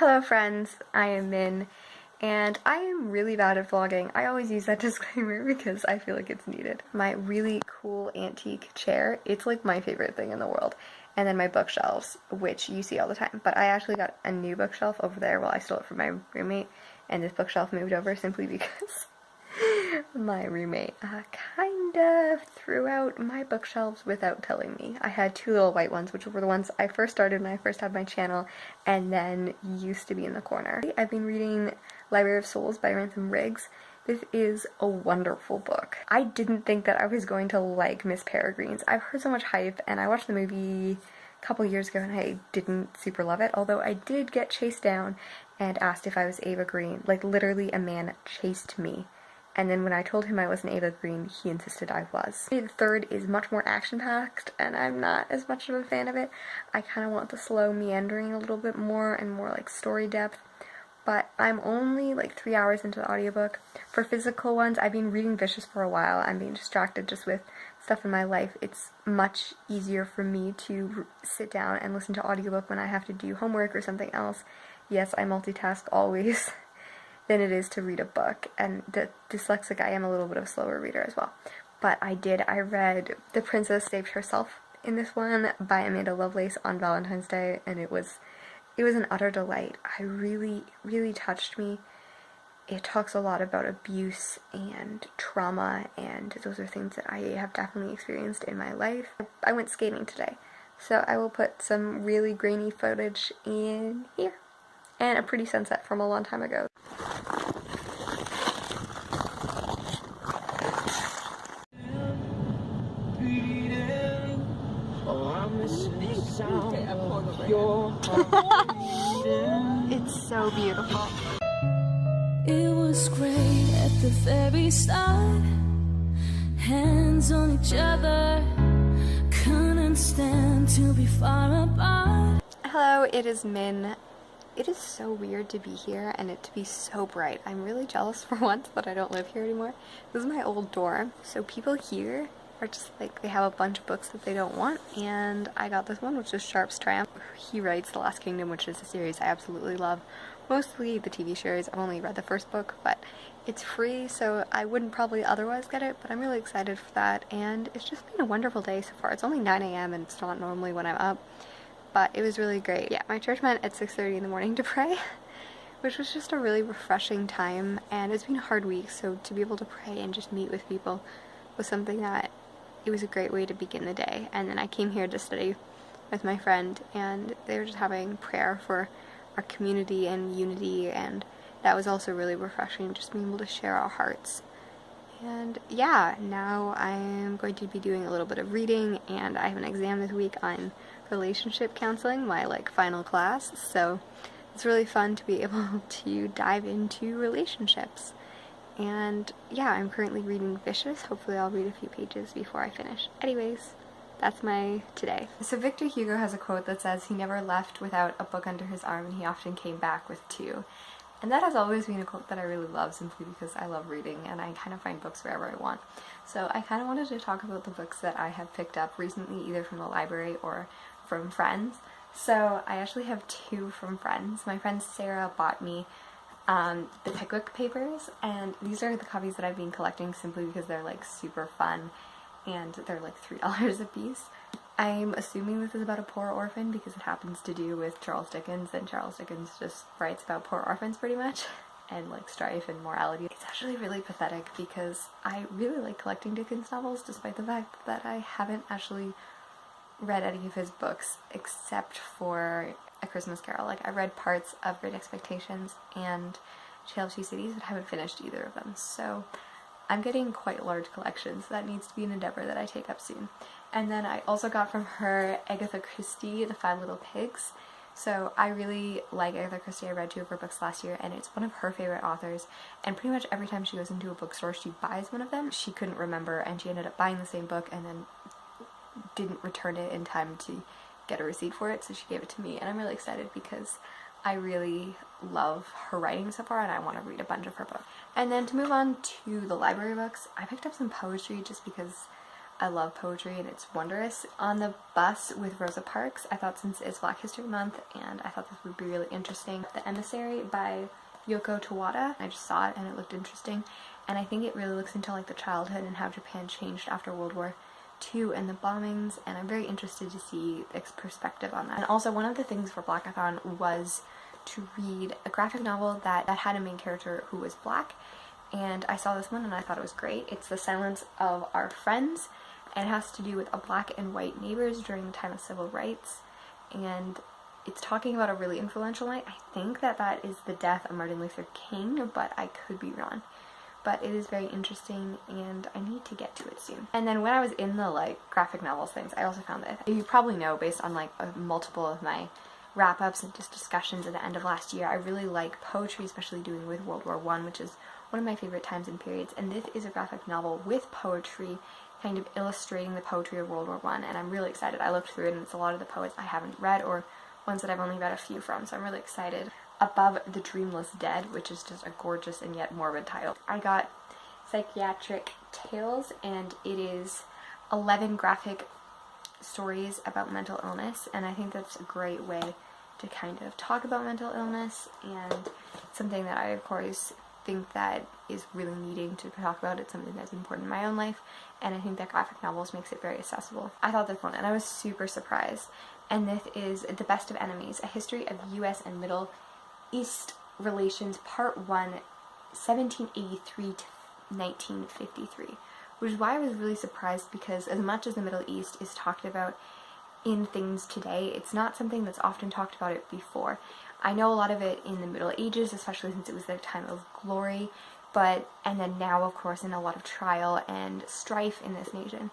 Hello friends, I am Min, and I am really bad at vlogging. I always use that disclaimer because I feel like it's needed. My really cool antique chair, it's like my favorite thing in the world. And then my bookshelves, which you see all the time. But I actually got a new bookshelf over there while I stole it from my roommate, and this bookshelf moved over simply because my roommate kind of threw out my bookshelves without telling me. I had two little white ones, which were the ones I first started when I first had my channel, and then used to be in the corner. I've been reading Library of Souls by Ransom Riggs. This is a wonderful book. I didn't think that I was going to like Miss Peregrine's. I've heard so much hype, and I watched the movie a couple years ago and I didn't super love it, although I did get chased down and asked if I was Ava Green. Like, literally a man chased me. And then when I told him I wasn't Ava Green, he insisted I was. The third is much more action-packed, and I'm not as much of a fan of it. I kind of want the slow meandering a little bit more and more like story depth. But I'm only like 3 hours into the audiobook. For physical ones, I've been reading Vicious for a while. I'm being distracted just with stuff in my life. It's much easier for me to sit down and listen to audiobook when I have to do homework or something else. Yes, I multitask always. Than it is to read a book, and dyslexic, I am a little bit of a slower reader as well. But I read The Princess Saved Herself in this one by Amanda Lovelace on Valentine's Day, and it was an utter delight. I really touched me. It talks a lot about abuse and trauma, and those are things that I have definitely experienced in my life. I went skating today, so I will put some really grainy footage in here, and a pretty sunset from a long time ago. It's so beautiful. It was great at the very start. Hands on each other, couldn't stand to be far apart. Hello, it is Min. It is so weird to be here and it to be so bright. I'm really jealous for once that I don't live here anymore. This is my old dorm, so people here are just like, they have a bunch of books that they don't want, and I got this one, which is Sharpe's Triumph. He writes The Last Kingdom, which is a series I absolutely love. Mostly the TV series. I've only read the first book, but it's free, so I wouldn't probably otherwise get it, but I'm really excited for that, and it's just been a wonderful day so far. It's only 9 a.m. and it's not normally when I'm up, but it was really great. Yeah, my church met at 6:30 in the morning to pray, which was just a really refreshing time, and it's been a hard week, so to be able to pray and just meet with people was something that it was a great way to begin the day. And then I came here to study with my friend, and they were just having prayer for our community and unity, and that was also really refreshing, just being able to share our hearts. And yeah, now I'm going to be doing a little bit of reading, and I have an exam this week on relationship counseling, my final class, so it's really fun to be able to dive into relationships. And yeah, I'm currently reading Vicious. Hopefully I'll read a few pages before I finish. Anyways, that's my today. So Victor Hugo has a quote that says, "He never left without a book under his arm, and he often came back with two." And that has always been a quote that I really love, simply because I love reading and I kind of find books wherever I want. So I kind of wanted to talk about the books that I have picked up recently, either from the library or from friends. So I actually have two from friends. My friend Sarah bought me the Pickwick Papers, and these are the copies that I've been collecting simply because they're like super fun, and they're like $3 a piece. I'm assuming this is about a poor orphan because it happens to do with Charles Dickens, and Charles Dickens just writes about poor orphans pretty much, and like strife and morality. It's actually really pathetic because I really like collecting Dickens novels, despite the fact that I haven't actually read any of his books except for A Christmas Carol. Like, I read parts of Great Expectations and Tale of Two Cities, but I haven't finished either of them. So I'm getting quite large collections. That needs to be an endeavor that I take up soon. And then I also got from her Agatha Christie, The Five Little Pigs. So I really like Agatha Christie. I read two of her books last year, and it's one of her favorite authors, and pretty much every time she goes into a bookstore she buys one of them. She couldn't remember, and she ended up buying the same book and then didn't return it in time to get a receipt for it, so she gave it to me, and I'm really excited because I really love her writing so far and I want to read a bunch of her books. And then to move on to the library books, I picked up some poetry just because I love poetry and it's wondrous. On the bus with Rosa Parks, I thought, since it's Black History Month, and I thought this would be really interesting. The Emissary by Yoko Tawada, I just saw it and it looked interesting, and I think it really looks into like the childhood and how Japan changed after World War II and the bombings, and I'm very interested to see its perspective on that. And also, one of the things for Blackathon was to read a graphic novel that had a main character who was black, and I saw this one and I thought it was great. It's The Silence of Our Friends, and it has to do with a black and white neighbors during the time of civil rights, and it's talking about a really influential night. I think that is the death of Martin Luther King, but I could be wrong. But it is very interesting and I need to get to it soon. And then when I was in the like graphic novels things, I also found that, you probably know based on like multiple of my wrap-ups and just discussions at the end of last year, I really like poetry, especially doing with World War I, which is one of my favorite times and periods. And this is a graphic novel with poetry, kind of illustrating the poetry of World War I, and I'm really excited. I looked through it and it's a lot of the poets I haven't read, or ones that I've only read a few from, so I'm really excited. Above the Dreamless Dead, which is just a gorgeous and yet morbid title. I got Psychiatric Tales, and it is 11 graphic stories about mental illness, and I think that's a great way to kind of talk about mental illness, and something that I of course think that is really needing to talk about. It's something that's important in my own life, and I think that graphic novels makes it very accessible. I thought this one, and I was super surprised, and this is The Best of Enemies, A History of U.S. and Middle East Relations, Part 1, 1783 to 1953, which is why I was really surprised, because as much as the Middle East is talked about in things today, it's not something that's often talked about it before. I know a lot of it in the Middle Ages, especially since it was their time of glory, and then now of course in a lot of trial and strife in this nation.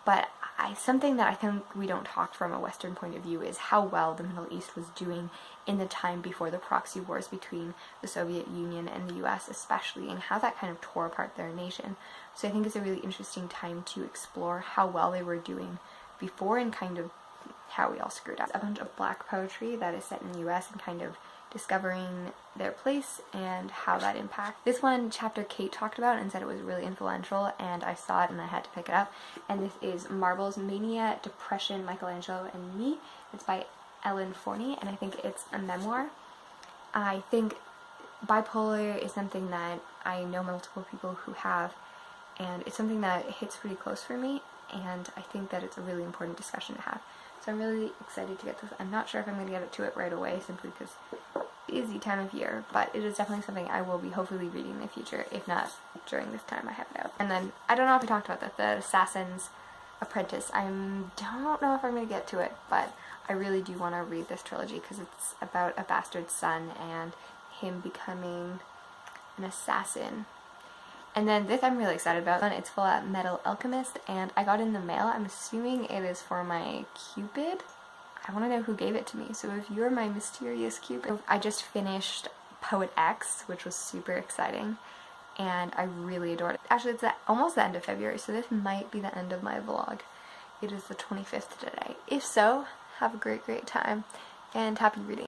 But something that I think we don't talk from a Western point of view is how well the Middle East was doing in the time before the proxy wars between the Soviet Union and the US especially, and how that kind of tore apart their nation. So I think it's a really interesting time to explore how well they were doing before and kind of how we all screwed up. A bunch of black poetry that is set in the US and kind of discovering their place and how that impacts. This one chapter Kate talked about and said it was really influential, and I saw it and I had to pick it up. And this is Marbles, Mania, Depression, Michelangelo and Me. It's by Ellen Forney, and I think it's a memoir. I think bipolar is something that I know multiple people who have, and it's something that hits pretty close for me, and I think that it's a really important discussion to have. So I'm really excited to get this. I'm not sure if I'm going to get to it right away, simply because busy time of year, but it is definitely something I will be hopefully reading in the future, if not during this time I have it out. And then, I don't know if I talked about that, The Assassin's Apprentice. I don't know if I'm going to get to it, but I really do want to read this trilogy because it's about a bastard son and him becoming an assassin. And then this I'm really excited about. It's Full Metal Alchemist, and I got it in the mail. I'm assuming it is for my Cupid. I want to know who gave it to me, so if you're my mysterious Cupid. I just finished Poet X, which was super exciting, and I really adored it. Actually, it's almost the end of February, so this might be the end of my vlog. It is the 25th today. If so, have a great time, and happy reading.